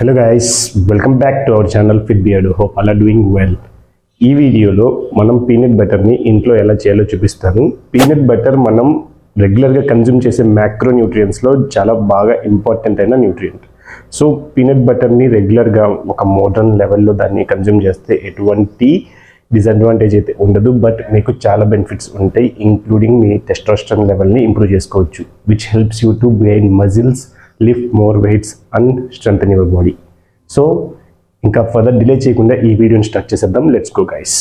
Hello guys, welcome back to our channel fit beard. Hope all are doing well. ఈ వీడియోలో మనం peanut బటర్ని ఇంట్లో ఎలా చేయాలో చూపిస్తాను. పీనట్ బటర్ మనం రెగ్యులర్గా కన్జ్యూమ్ చేసే మ్యాక్రో న్యూట్రియంట్స్లో చాలా బాగా ఇంపార్టెంట్ అయిన న్యూట్రియంట్. సో పీనట్ బటర్ని రెగ్యులర్గా ఒక మోడర్న్ లెవెల్లో దాన్ని కన్జ్యూమ్ చేస్తే ఎటువంటి డిసడ్వాంటేజ్ అయితే ఉండదు, బట్ మీకు చాలా బెనిఫిట్స్ ఉంటాయి. ఇంక్లూడింగ్ మీ టెస్టోస్టెరాన్ లెవెల్ని ఇంప్రూవ్ చేసుకోవచ్చు, which helps you to gain muscles, lift more weights and strengthen your body. So ఇంకా ఫర్దర్ డిలే చేయకుండా ఈ వీడియోని స్టార్ట్ చేసేద్దాం. Let's go guys.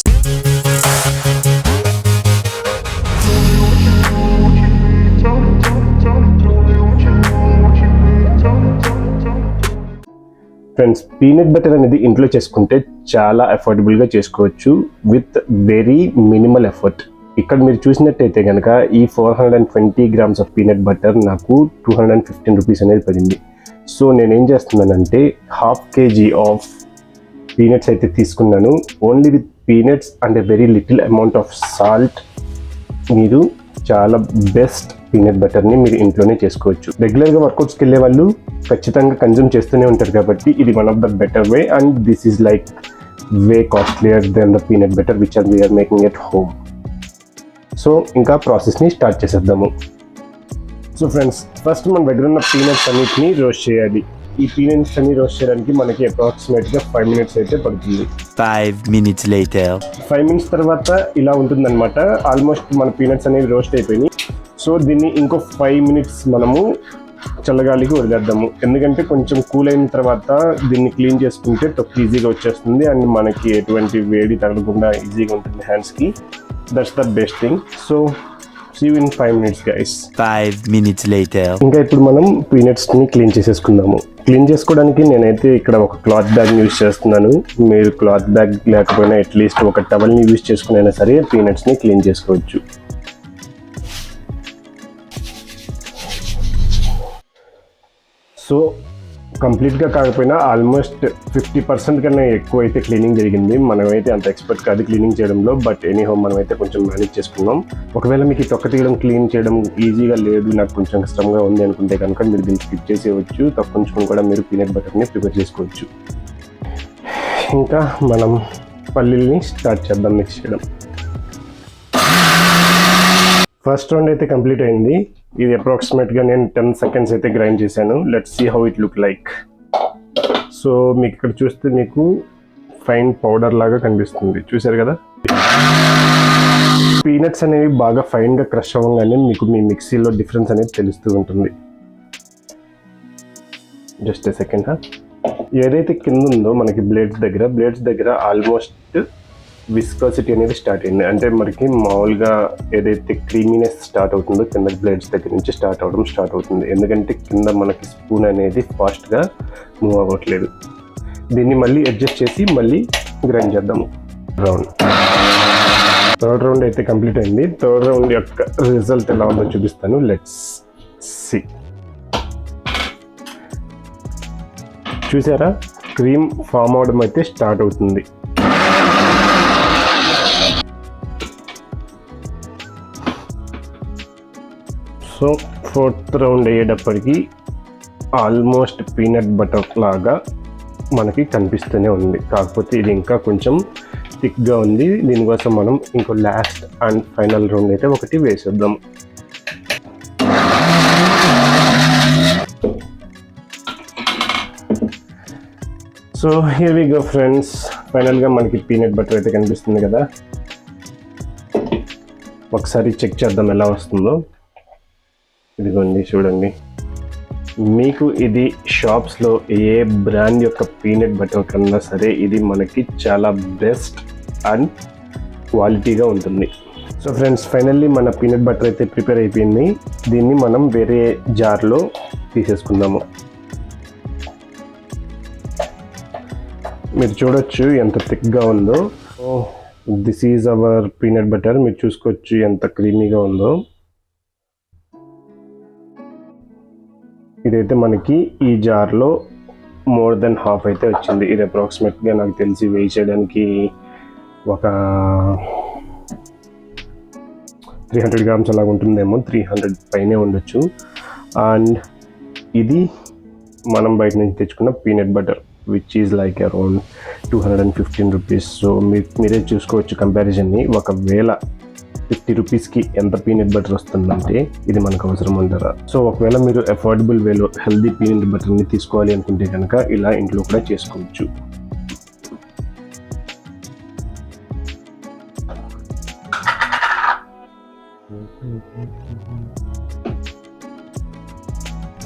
Friends, peanut butter అనేది ఇంట్లో చేసుకుంటే చాలా అఫోర్డబుల్గా చేసుకోవచ్చు విత్ వెరీ మినిమల్ ఎఫర్ట్. ఇక్కడ మీరు చూసినట్టయితే కనుక ఈ 420 grams ఆఫ్ పీనట్ బటర్ నాకు 215 రూపీస్ అనేది పడింది. సో నేనేం చేస్తున్నానంటే 1/2 kg ఆఫ్ పీనట్స్ అయితే తీసుకున్నాను. Only with peanuts and a very little amount of salt మీరు చాలా బెస్ట్ పీనట్ బటర్ని మీరు ఇంట్లోనే చేసుకోవచ్చు. రెగ్యులర్గా వర్కౌట్స్కి వెళ్ళే వాళ్ళు ఖచ్చితంగా కన్జ్యూమ్ చేస్తూనే ఉంటారు కాబట్టి ఇది one of the better way, and this is like way costlier then the peanut butter which are we are making at home. So ఇంకా ప్రాసెస్ని స్టార్ట్ చేసేద్దాము. సో ఫ్రెండ్స్, ఫస్ట్ మన దగ్గర ఉన్న పీనట్స్ అన్నిటిని రోస్ట్ చేయాలి. ఈ పీనట్స్ అన్ని రోస్ట్ చేయడానికి మనకి అప్రాక్సిమేట్గా 5 minutes అయితే పడుతుంది. 5 minutes later. 5 minutes తర్వాత ఇలా ఉంటుందన్నమాట. ఆల్మోస్ట్ మన పీనట్స్ అనేవి రోస్ట్ అయిపోయినాయి. సో దీన్ని ఇంకో 5 minutes మనము చల్లగాలికి వదిలేద్దాము. ఎందుకంటే కొంచెం కూల్ అయిన తర్వాత దీన్ని క్లీన్ చేసుకుంటే తొక్కు ఈజీగా వచ్చేస్తుంది అండ్ మనకి ఎటువంటి వేడి తగలకుండా ఈజీగా ఉంటుంది హ్యాండ్స్కి. That's the best thing. So see you in 5 minutes guys. 5 minutes later. ఇంకా ఇప్పుడు మనం పీనట్స్ని క్లీన్ చేసేసుకుందాము. క్లీన్ చేసుకోవడానికి నేనైతే ఇక్కడ ఒక క్లాత్ బ్యాగ్ యూజ్ చేస్తున్నాను. మీరు క్లాత్ బ్యాగ్ లేకపోయినా అట్లీస్ట్ ఒక టవల్ని యూజ్ చేసుకునైనా సరే పీనట్స్ని క్లీన్ చేసుకోవచ్చు. సో కంప్లీట్గా కాకపోయినా ఆల్మోస్ట్ 50% కన్నా ఎక్కువ అయితే క్లీనింగ్ జరిగింది. మనమైతే అంత ఎక్స్పర్ట్ కాదు క్లీనింగ్ చేయడంలో, బట్ ఎనీహో మనమైతే కొంచెం మేనేజ్ చేసుకున్నాం. ఒకవేళ మీకు తొక్క తీయడం క్లీన్ చేయడం ఈజీగా లేదు, నాకు కొంచెం కష్టంగా ఉంది అనుకుంటే కనుక మీరు దీన్ని స్కిప్ చేసేయచ్చు. తొక్కించుకొని కూడా మీరు పీనట్ బటర్ని ప్రిపేర్ చేసుకోవచ్చు. ఇంకా మనం పల్లీల్ని స్టార్ట్ చేద్దాం మిక్స్ చేయడం. ఫస్ట్ రౌండ్ అయితే కంప్లీట్ అయింది. ఇది అప్రాక్సిమేట్గా నేను 10 seconds అయితే గ్రైండ్ చేశాను. Let's see how it look like. So మీకు ఇక్కడ చూస్తే మీకు ఫైన్ పౌడర్ లాగా కనిపిస్తుంది, చూసారు కదా. పీనట్స్ అనేవి బాగా ఫైన్గా క్రష్ అవ్వగానే మీకు మీ మిక్సీలో డిఫరెన్స్ అనేది తెలుస్తూ ఉంటుంది. Just a second. ఏదైతే కింద ఉందో మనకి బ్లేడ్స్ దగ్గర ఆల్మోస్ట్ విస్కాసిటీ అనేది స్టార్ట్ అయింది. అంటే మనకి మామూలుగా ఏదైతే క్రీమీనెస్ స్టార్ట్ అవుతుందో కింద బ్లేడ్స్ దగ్గర నుంచి స్టార్ట్ అవుతుంది. ఎందుకంటే కింద మనకి స్పూన్ అనేది ఫాస్ట్గా మూవ్ అవ్వట్లేదు. దీన్ని మళ్ళీ అడ్జస్ట్ చేసి మళ్ళీ గ్రైండ్ చేద్దాము. థర్డ్ రౌండ్ అయితే కంప్లీట్ అయింది. థర్డ్ రౌండ్ యొక్క రిజల్ట్ ఎలా ఉందో చూపిస్తాను. Let's see. చూసారా, క్రీమ్ ఫామ్ అవడం అయితే స్టార్ట్ అవుతుంది. సో 4th రౌండ్ అయ్యేటప్పటికి ఆల్మోస్ట్ పీనట్ బటర్ లాగా మనకి కనిపిస్తూనే ఉంది. కాకపోతే ఇది ఇంకా కొంచెం థిక్గా ఉంది. దీనికోసం మనం ఇంకో లాస్ట్ అండ్ ఫైనల్ రౌండ్ అయితే ఒకటి వేసేద్దాం. So here we go friends. ఫైనల్గా మనకి పీనట్ బటర్ అయితే కనిపిస్తుంది కదా. ఒకసారి చెక్ చేద్దాం ఎలా వస్తుందో. ఇదిగోండి చూడండి. మీకు ఇది షాప్స్లో ఏ బ్రాండ్ యొక్క పీనట్ బటర్ కన్నా సరే ఇది మనకి చాలా బెస్ట్ అండ్ క్వాలిటీగా ఉంటుంది. సో ఫ్రెండ్స్, ఫైనల్లీ మన పీనట్ బటర్ అయితే ప్రిపేర్ అయిపోయింది. దీన్ని మనం వేరే జార్లో తీసేసుకుందాము. మీరు చూడొచ్చు ఎంత థిక్గా ఉందో. This is our peanut butter. మీరు చూసుకోవచ్చు ఎంత క్రీమీగా ఉందో. ఇదైతే మనకి ఈ జార్లో మోర్ దెన్ హాఫ్ అయితే వచ్చింది. ఇది అప్రాక్సిమేట్గా నాకు తెలిసి వేయి చేయడానికి ఒక 300 grams అలా ఉంటుందేమో, 300 పైనే ఉండొచ్చు. అండ్ ఇది మనం బయట నుంచి తెచ్చుకున్న peanut butter. Which is like around 215 rupees. So మీరే చూసుకోవచ్చు కంపారిజన్ని. ఒకవేళ 50 రూపీస్కి ఎంత పీనట్ బటర్ వస్తుందంటే ఇది మనకు అవసరం ఉంటారా? సో ఒకవేళ మీరు అఫోర్డబుల్ వేలో హెల్దీ పీనట్ బటర్ని తీసుకోవాలి అనుకుంటే కనుక ఇలా ఇంట్లో కూడా చేసుకోవచ్చు.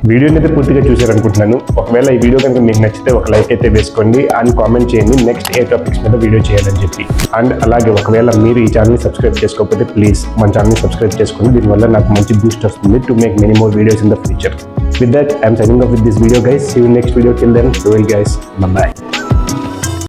వీడియోని అయితే పూర్తిగా చూసారనుకుంటున్నాను. ఒకవేళ ఈ వీడియో కనుక మీకు నచ్చితే ఒక లైక్ అయితే వేసుకోండి అండ్ కామెంట్ చేయండి నెక్స్ట్ ఏ టాపిక్స్ మీద వీడియో చేయాలని చెప్పి. అండ్ అలాగే ఒకవేళ మీరు ఈ ఛానల్ని సబ్స్క్రైబ్ చేసుకోకపోతే ప్లీజ్ మన ఛానల్ని సబ్స్క్రైబ్ చేసుకోండి. దీనివల్ల నాకు మంచి బూస్ట్ వస్తుంది to make many more videos in the future. With that, I'm signing off with this video, guys. See you next video. Till then, well guys, bye bye.